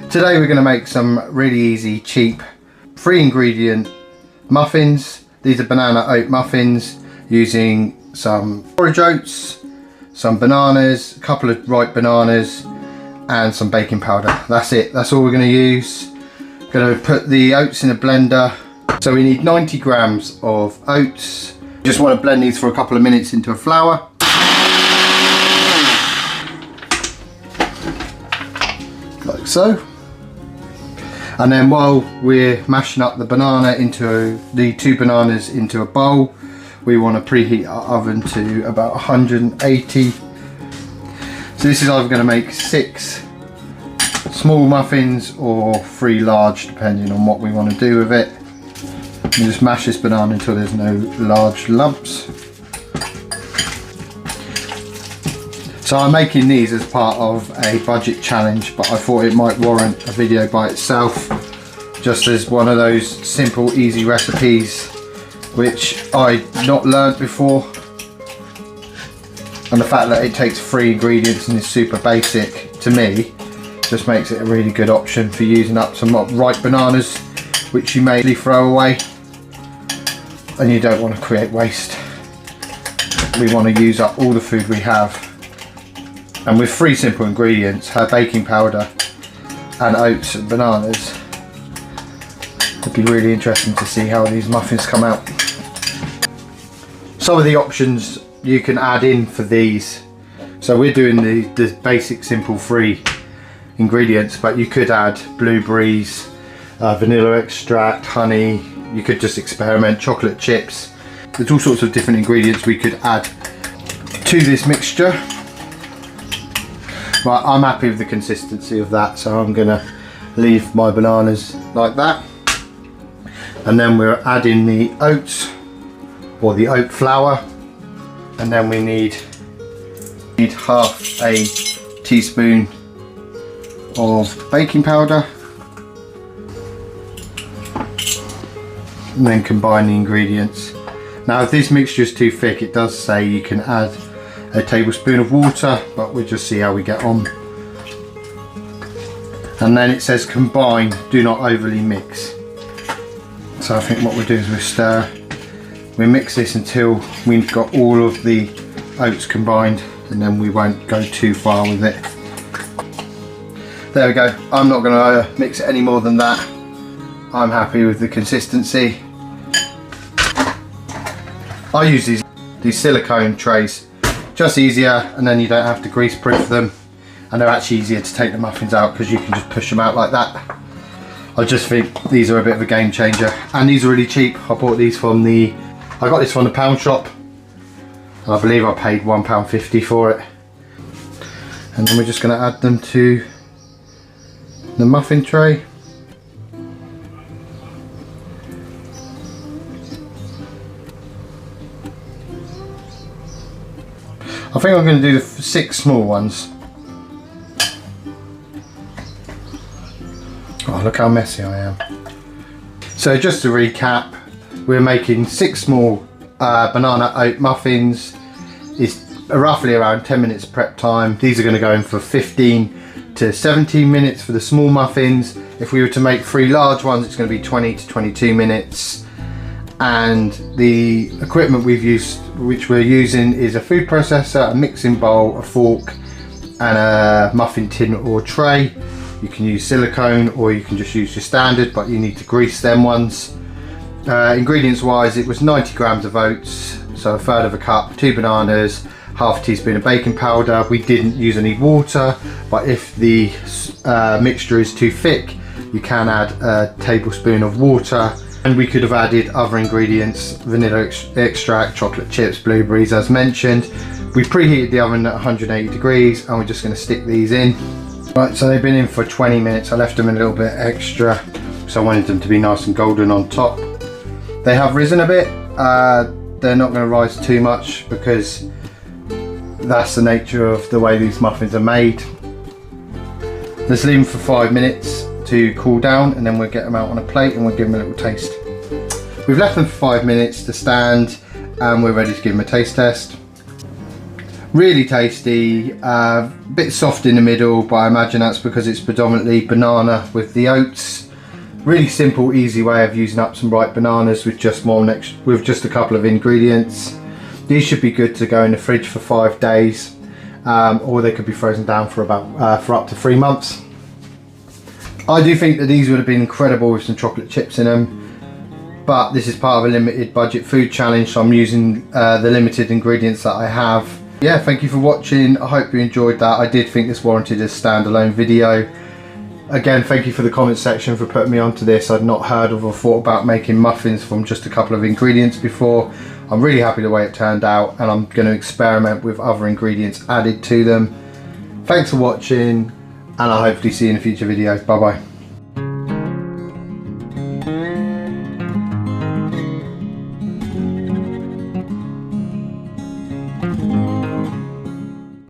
Today we're going to make some really easy, cheap, 3 ingredient muffins. These are banana oat muffins using some porridge oats, some bananas, a couple of ripe bananas and some baking powder. That's it, that's all we're going to use. Going to put the oats in a blender. So we need 90 grams of oats. Just want to blend these for a couple of minutes into a flour. Like so. And then while we're mashing up the banana into the 2 bananas into a bowl, we want to preheat our oven to about 180. So this is either going to make 6 small muffins or 3 large, depending on what we want to do with it. And just mash this banana until there's no large lumps. So I'm making these as part of a budget challenge, but I thought it might warrant a video by itself, just as one of those simple, easy recipes which I'd not learnt before. And the fact that it takes 3 ingredients and is super basic, to me, just makes it a really good option for using up some ripe bananas, which you may throw away, and you don't want to create waste. We want to use up all the food we have. And with 3 simple ingredients, her baking powder and oats and bananas, it'd be really interesting to see how these muffins come out. Some of the options you can add in for these. So we're doing the basic simple 3 ingredients, but you could add blueberries, vanilla extract, honey. You could just experiment, chocolate chips. There's all sorts of different ingredients we could add to this mixture. But I'm happy with the consistency of that, so I'm going to leave my bananas like that. And then we're adding the oats, or the oat flour, and then we need half a teaspoon of baking powder, and then combine the ingredients. Now if this mixture is too thick, it does say you can add a tablespoon of water, but we'll just see how we get on. And then it says combine, do not overly mix. So I think what we'll do is we mix this until we've got all of the oats combined, and then we won't go too far with it. There we go. I'm not going to mix it any more than that. I'm happy with the consistency. I use these silicone trays, just easier, and then you don't have to grease proof them, and they're actually easier to take the muffins out because you can just push them out like that. I just think these are a bit of a game changer, and these are really cheap. I bought these from I got this from the pound shop, and I believe I paid £1.50 for it. And then we're just going to add them to the muffin tray. I think I'm going to do the 6 small ones. Oh, look how messy I am. So just to recap, we're making 6 small banana oat muffins. It's roughly around 10 minutes prep time. These are going to go in for 15 to 17 minutes for the small muffins. If we were to make 3 large ones, it's going to be 20 to 22 minutes. And the equipment which we're using is a food processor, a mixing bowl, a fork, and a muffin tin or tray. You can use silicone, or you can just use your standard, but you need to grease them ones. Ingredients wise, it was 90 grams of oats, so 1/3 of a cup, 2 bananas, half a teaspoon of baking powder. We didn't use any water, but if the mixture is too thick, you can add a tablespoon of water. And we could have added other ingredients, vanilla extract, chocolate chips, blueberries as mentioned. We preheated the oven at 180 degrees, and we're just going to stick these in. Right, so they've been in for 20 minutes. I left them a little bit extra, so I wanted them to be nice and golden on top. They have risen a bit. They're not going to rise too much because that's the nature of the way these muffins are made. Let's leave them for 5 minutes to cool down, and then we'll get them out on a plate and we'll give them a little taste. We've left them for 5 minutes to stand, and we're ready to give them a taste test. Really tasty, bit soft in the middle, but I imagine that's because it's predominantly banana with the oats. Really simple, easy way of using up some ripe bananas with just a couple of ingredients. These should be good to go in the fridge for 5 days, or they could be frozen down for up to 3 months. I do think that these would have been incredible with some chocolate chips in them, but this is part of a limited budget food challenge, so I'm using the limited ingredients that I have. Yeah, thank you for watching. I hope you enjoyed that. I did think this warranted a standalone video. Again, thank you for the comment section for putting me onto this. I'd not heard of or thought about making muffins from just a couple of ingredients before. I'm really happy the way it turned out, and I'm going to experiment with other ingredients added to them. Thanks for watching, and I'll hopefully see you in a future video. Bye bye.